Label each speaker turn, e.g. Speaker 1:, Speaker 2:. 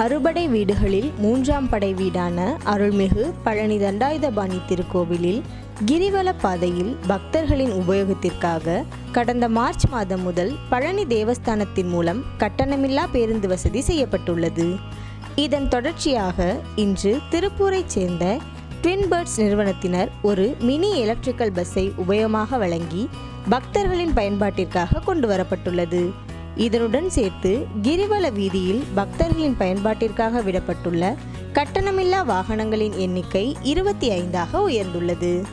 Speaker 1: அறுபடை வீடுகளில் மூன்றாம் படை வீடான அருள்மிகு பழனி தண்டாயுதபாணி திருக்கோவிலில் கிரிவல பாதையில் பக்தர்களின் உபயோகத்திற்காக கடந்த மார்ச் மாதம் முதல் பழனி தேவஸ்தானத்தின் மூலம் கட்டணமில்லா பேருந்து வசதி செய்யப்பட்டுள்ளது. இதன் தொடர்ச்சியாக இன்று திருப்பூரைச் சேர்ந்த ட்வின் பேர்ட்ஸ் நிறுவனத்தினர் ஒரு மினி எலக்ட்ரிக்கல் பஸ்ஸை உபயோகமாக வழங்கி பக்தர்களின் பயன்பாட்டிற்காக கொண்டு வரப்பட்டுள்ளது. இதனுடன் சேர்த்து கிரிவல வீதியில் பக்தர்களின் பயன்பாட்டிற்காக விடப்பட்டுள்ள கட்டணமில்லா வாகனங்களின் எண்ணிக்கை 25ஆக உயர்ந்துள்ளது.